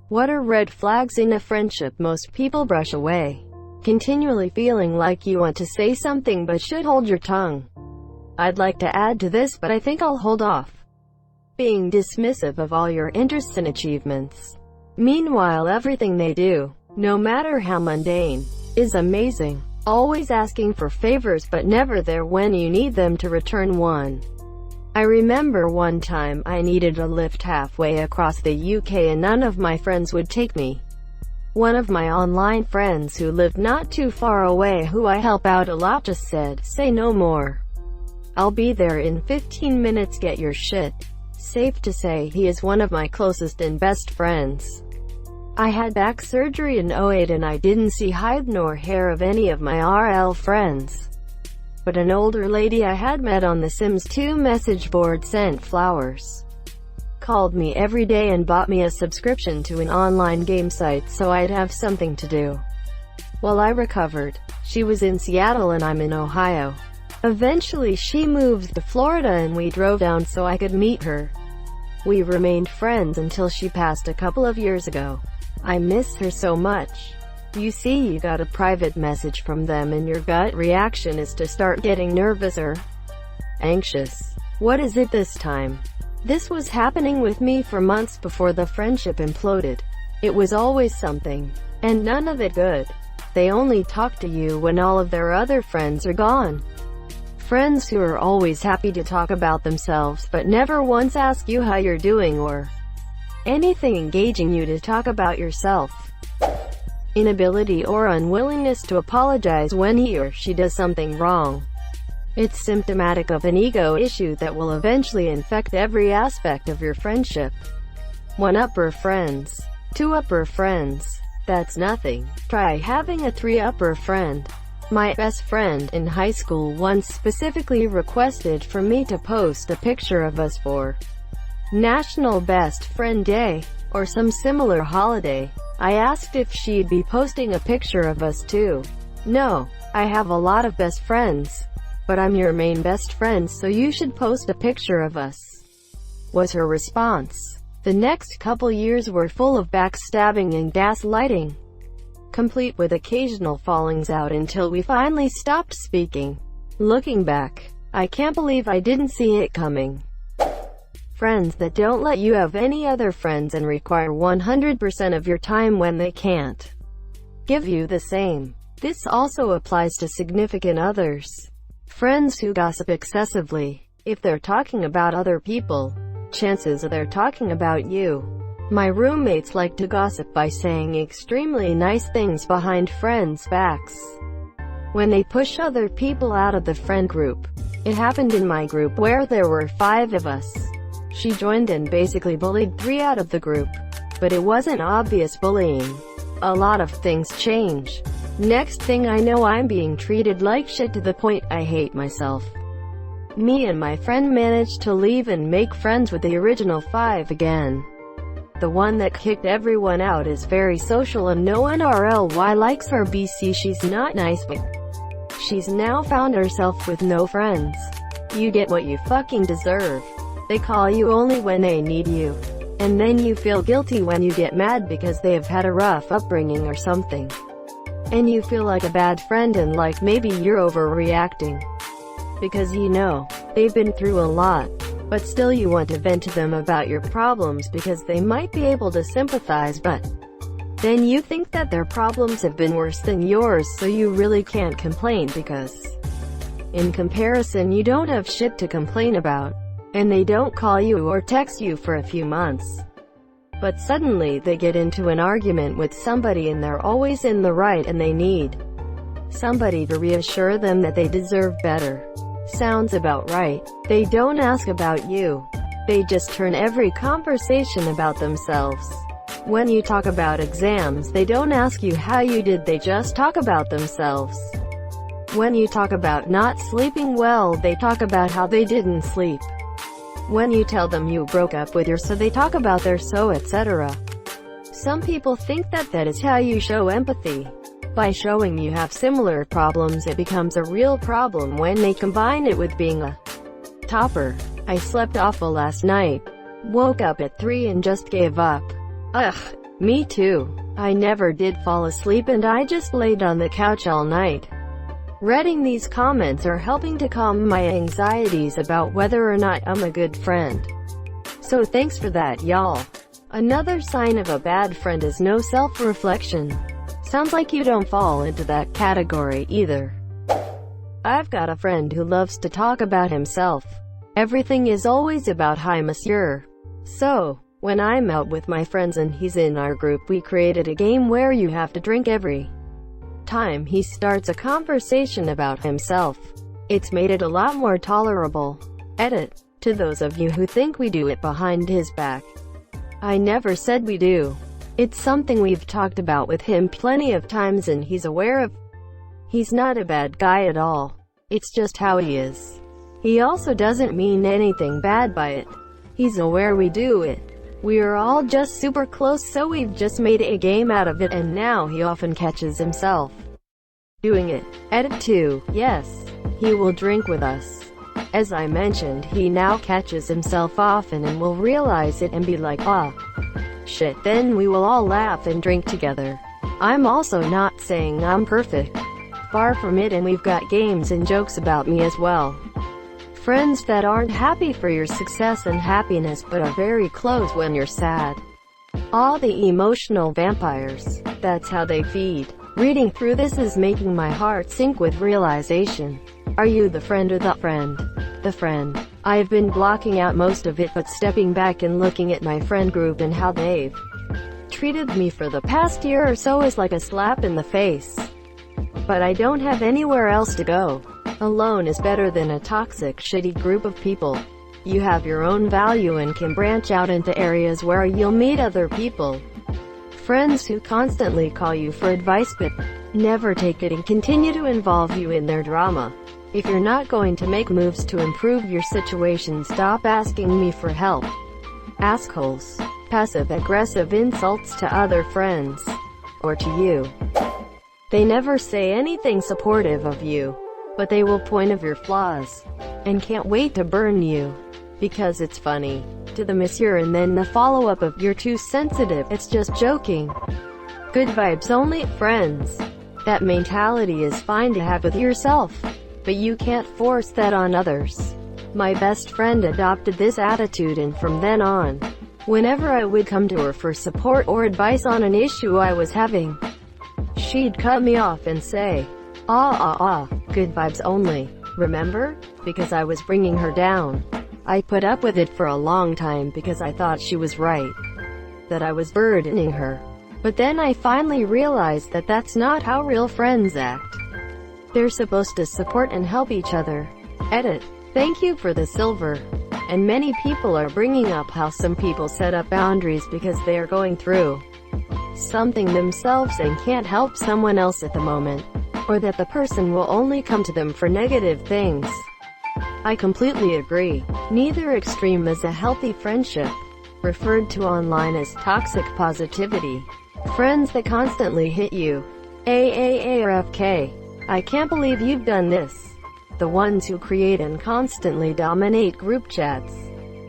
What are red flags in a friendship most people brush away? Continually feeling like you want to say something but should hold your tongue. I'd like to add to this, but I think I'll hold off. Being dismissive of all your interests and achievements. Meanwhile, everything they do, no matter how mundane, is amazing. Always asking for favors but never there when you need them to return one. I remember one time I needed a lift halfway across the UK and none of my friends would take me. One of my online friends who lived not too far away, who I help out a lot, just said, "Say no more. I'll be there in 15 minutes, get your shit." Safe to say, he is one of my closest and best friends. I had back surgery in '08 and I didn't see hide nor hair of any of my RL friends. But an older lady I had met on the Sims 2 message board sent flowers, called me every day and bought me a subscription to an online game site so I'd have something to do while I recovered. She was in Seattle and I'm in Ohio. Eventually she moved to Florida and we drove down so I could meet her. We remained friends until she passed a couple of years ago. I miss her so much. You see, you got a private message from them and your gut reaction is to start getting nervous or anxious. What is it this time? This was happening with me for months before the friendship imploded. It was always something, and none of it good. They only talk to you when all of their other friends are gone. Friends who are always happy to talk about themselves but never once ask you how you're doing or anything engaging you to talk about yourself. Inability or unwillingness to apologize when he or she does something wrong. It's symptomatic of an ego issue that will eventually infect every aspect of your friendship. 1-upper friends. 2-upper friends. That's nothing. Try having a 3-upper friend. My best friend in high school once specifically requested for me to post a picture of us for National Best Friend Day, or some similar holiday. I asked if she'd be posting a picture of us too. "No, I have a lot of best friends, but I'm your main best friend, so you should post a picture of us," was her response. The next couple years were full of backstabbing and gaslighting, complete with occasional fallings out until we finally stopped speaking. Looking back, I can't believe I didn't see it coming. Friends that don't let you have any other friends and require 100% of your time when they can't give you the same. This also applies to significant others. Friends who gossip excessively. If they're talking about other people, chances are they're talking about you. My roommates like to gossip by saying extremely nice things behind friends' backs when they push other people out of the friend group. It happened in my group where there were 5 of us. She joined and basically bullied 3 out of the group. But it wasn't obvious bullying. A lot of things change. Next thing I know, I'm being treated like shit to the point I hate myself. Me and my friend managed to leave and make friends with the original 5 again. The one that kicked everyone out is very social and no one RLY likes her. BC, she's not nice, but she's now found herself with no friends. You get what you fucking deserve. They call you only when they need you. And then you feel guilty when you get mad because they have had a rough upbringing or something. And you feel like a bad friend and like maybe you're overreacting. Because you know, they've been through a lot. But still you want to vent to them about your problems because they might be able to sympathize, but then you think that their problems have been worse than yours, so you really can't complain because in comparison you don't have shit to complain about. And they don't call you or text you for a few months. But suddenly they get into an argument with somebody and they're always in the right and they need somebody to reassure them that they deserve better. Sounds about right. They don't ask about you. They just turn every conversation about themselves. When you talk about exams, they don't ask you how you did, they just talk about themselves. When you talk about not sleeping well, they talk about how they didn't sleep. When you tell them you broke up with your so, they talk about their so, etc. Some people think that that is how you show empathy. By showing you have similar problems, it becomes a real problem when they combine it with being a topper. I slept awful last night. Woke up at 3 and just gave up. Ugh. Me too. I never did fall asleep and I just laid on the couch all night. Reading these comments are helping to calm my anxieties about whether or not I'm a good friend. So thanks for that, y'all. Another sign of a bad friend is no self-reflection. Sounds like you don't fall into that category either. I've got a friend who loves to talk about himself. Everything is always about "Hi, monsieur." So, when I'm out with my friends and he's in our group, we created a game where you have to drink every time he starts a conversation about himself. It's made it a lot more tolerable. Edit. To those of you who think we do it behind his back, I never said we do. It's something we've talked about with him plenty of times and he's aware of. He's not a bad guy at all. It's just how he is. He also doesn't mean anything bad by it. He's aware we do it. We are all just super close, so we've just made a game out of it, and now he often catches himself doing it. Edit 2. Yes, he will drink with us. As I mentioned, he now catches himself often and will realize it and be like, "Ah, shit," then we will all laugh and drink together. I'm also not saying I'm perfect. Far from it, and we've got games and jokes about me as well. Friends that aren't happy for your success and happiness but are very close when you're sad. All the emotional vampires. That's how they feed. Reading through this is making my heart sink with realization. Are you the friend or the friend? The friend. I've been blocking out most of it, but stepping back and looking at my friend group and how they've treated me for the past year or so is like a slap in the face. But I don't have anywhere else to go. Alone is better than a toxic, shitty group of people. You have your own value and can branch out into areas where you'll meet other people. Friends who constantly call you for advice but never take it and continue to involve you in their drama. If you're not going to make moves to improve your situation, stop asking me for help. Assholes. Passive-aggressive insults to other friends. Or to you. They never say anything supportive of you, but they will point out your flaws, and can't wait to burn you, because it's funny, to the monsieur, and then the follow-up of "You're too sensitive, it's just joking." Good vibes only, friends. That mentality is fine to have with yourself, but you can't force that on others. My best friend adopted this attitude, and from then on, whenever I would come to her for support or advice on an issue I was having, she'd cut me off and say, good vibes only. Remember? Because I was bringing her down. I put up with it for a long time because I thought she was right, that I was burdening her. But then I finally realized that that's not how real friends act. They're supposed to support and help each other. Edit. Thank you for the silver. And many people are bringing up how some people set up boundaries because they are going through something themselves and can't help someone else at the moment, or that the person will only come to them for negative things. I completely agree. Neither extreme is a healthy friendship. Referred to online as toxic positivity. Friends that constantly hit you. AAARFK. I can't believe you've done this. The ones who create and constantly dominate group chats.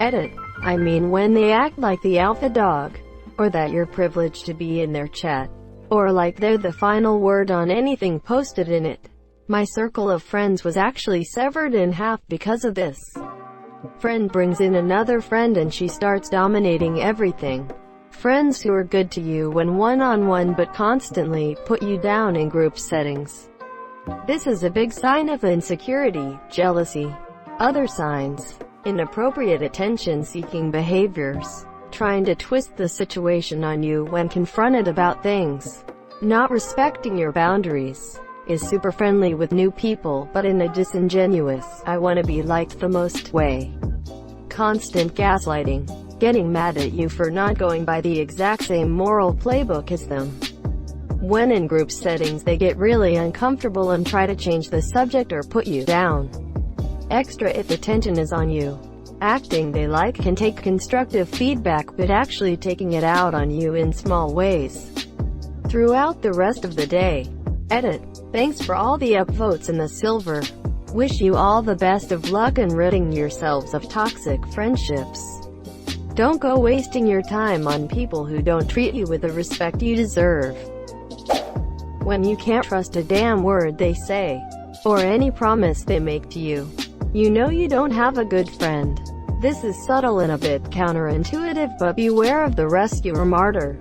Edit. I mean when they act like the alpha dog, or that you're privileged to be in their chat, or like they're the final word on anything posted in it. My circle of friends was actually severed in half because of this. Friend brings in another friend and she starts dominating everything. Friends who are good to you when one-on-one but constantly put you down in group settings. This is a big sign of insecurity, jealousy. Other signs: inappropriate attention-seeking behaviors. Trying to twist the situation on you when confronted about things. Not respecting your boundaries. Is super friendly with new people but in a disingenuous, I wanna be liked the most way. Constant gaslighting. Getting mad at you for not going by the exact same moral playbook as them. When in group settings they get really uncomfortable and try to change the subject or put you down extra if attention is on you. Acting they like can take constructive feedback but actually taking it out on you in small ways throughout the rest of the day. Edit. Thanks for all the upvotes and the silver. Wish you all the best of luck in ridding yourselves of toxic friendships. Don't go wasting your time on people who don't treat you with the respect you deserve. When you can't trust a damn word they say, or any promise they make to you, you know you don't have a good friend. This is subtle and a bit counterintuitive, but beware of the rescuer martyr.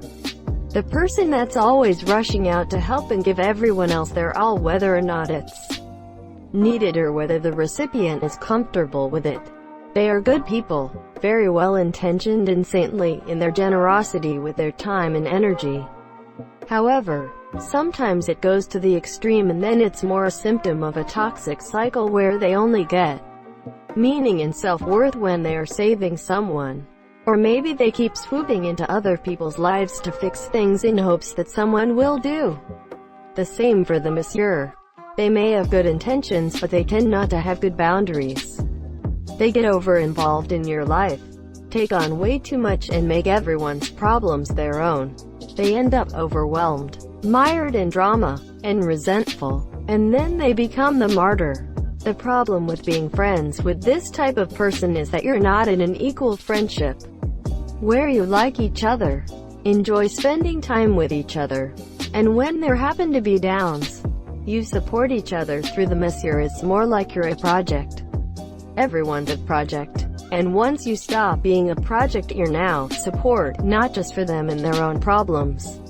The person that's always rushing out to help and give everyone else their all, whether or not it's needed or whether the recipient is comfortable with it. They are good people, very well-intentioned and saintly in their generosity with their time and energy. However, sometimes it goes to the extreme, and then it's more a symptom of a toxic cycle where they only get meaning and self-worth when they are saving someone. Or maybe they keep swooping into other people's lives to fix things in hopes that someone will do the same for them. Monsieur. They may have good intentions, but they tend not to have good boundaries. They get over-involved in your life, take on way too much, and make everyone's problems their own. They end up overwhelmed, mired in drama, and resentful, and then they become the martyr. The problem with being friends with this type of person is that you're not in an equal friendship, where you like each other, enjoy spending time with each other, and when there happen to be downs, you support each other through the monsieur. It's more like you're a project. Everyone's a project. And once you stop being a project, you're now support, not just for them and their own problems,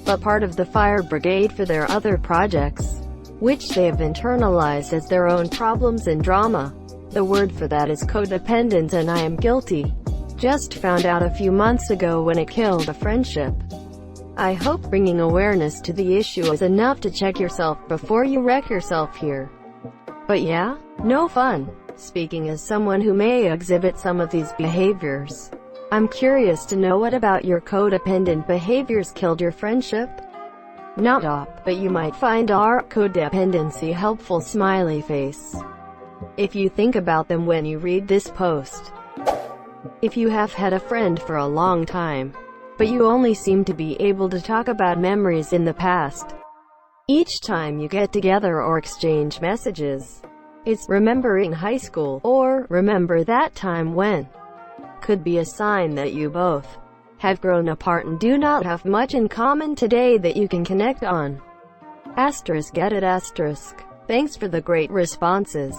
but part of the fire brigade for their other projects, which they have internalized as their own problems and drama. The word for that is codependence, and I am guilty. Just found out a few months ago when it killed a friendship. I hope bringing awareness to the issue is enough to check yourself before you wreck yourself here. But yeah, no fun. Speaking as someone who may exhibit some of these behaviors, I'm curious to know, what about your codependent behaviors killed your friendship? Not op, but you might find our codependency helpful. Smiley face. If you think about them when you read this post. If you have had a friend for a long time, but you only seem to be able to talk about memories in the past each time you get together or exchange messages, it's remembering high school, or remember that time when, could be a sign that you both have grown apart and do not have much in common today that you can connect on. Asterisk, get it, asterisk. Thanks for the great responses.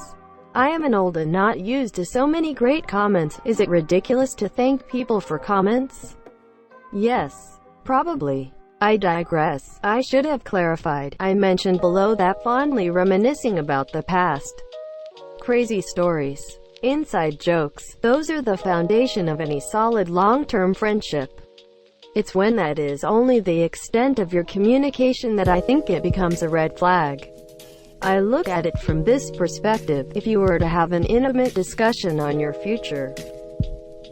I am an old and not used to so many great comments. Is it ridiculous to thank people for comments? Yes, probably. I digress. I should have clarified. I mentioned below that fondly reminiscing about the past. Crazy stories, inside jokes, those are the foundation of any solid long-term friendship. It's when that is only the extent of your communication that I think it becomes a red flag. I look at it from this perspective: if you were to have an intimate discussion on your future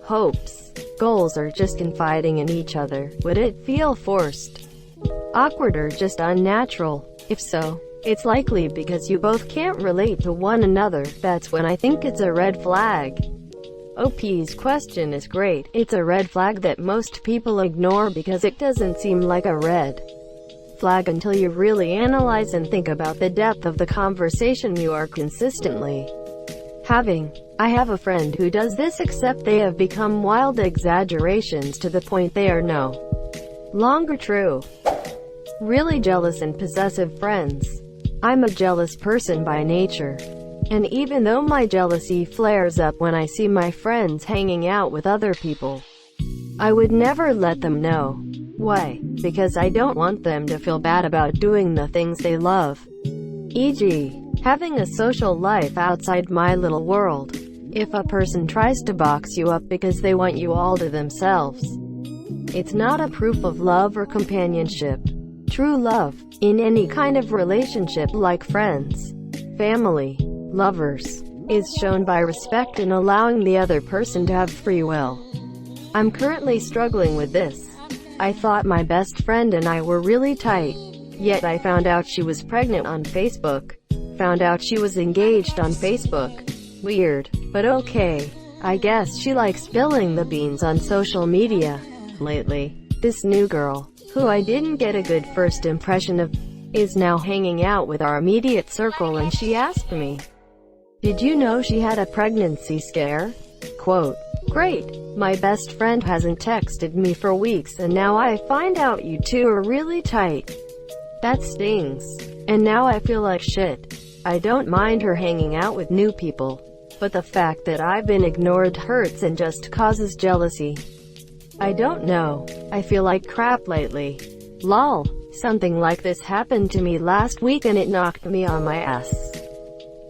hopes, goals, or just confiding in each other, would it feel forced, awkward, or just unnatural? If so, it's likely because you both can't relate to one another. That's when I think it's a red flag. OP's question is great. It's a red flag that most people ignore because it doesn't seem like a red flag until you really analyze and think about the depth of the conversation you are consistently having. I have a friend who does this, except they have become wild exaggerations to the point they are no longer true. Really jealous and possessive friends. I'm a jealous person by nature. And even though my jealousy flares up when I see my friends hanging out with other people, I would never let them know. Why? Because I don't want them to feel bad about doing the things they love. E.g., having a social life outside my little world. If a person tries to box you up because they want you all to themselves, it's not a proof of love or companionship. True love, in any kind of relationship like friends, family, lovers, is shown by respect and allowing the other person to have free will. I'm currently struggling with this. I thought my best friend and I were really tight, yet I found out she was pregnant on Facebook. Found out she was engaged on Facebook. Weird, but okay. I guess she likes spilling the beans on social media. Lately, this new girl, who I didn't get a good first impression of, is now hanging out with our immediate circle, and she asked me, "Did you know she had a pregnancy scare?" Quote, Great. My best friend hasn't texted me for weeks and now I find out you two are really tight. That stings. And now I feel like shit. I don't mind her hanging out with new people, but the fact that I've been ignored hurts and just causes jealousy. I don't know. I feel like crap lately. Lol. Something like this happened to me last week and it knocked me on my ass.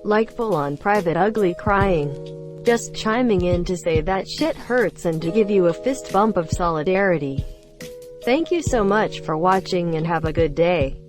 Like full-on private ugly crying. Just chiming in to say that shit hurts and to give you a fist bump of solidarity. Thank you so much for watching and have a good day.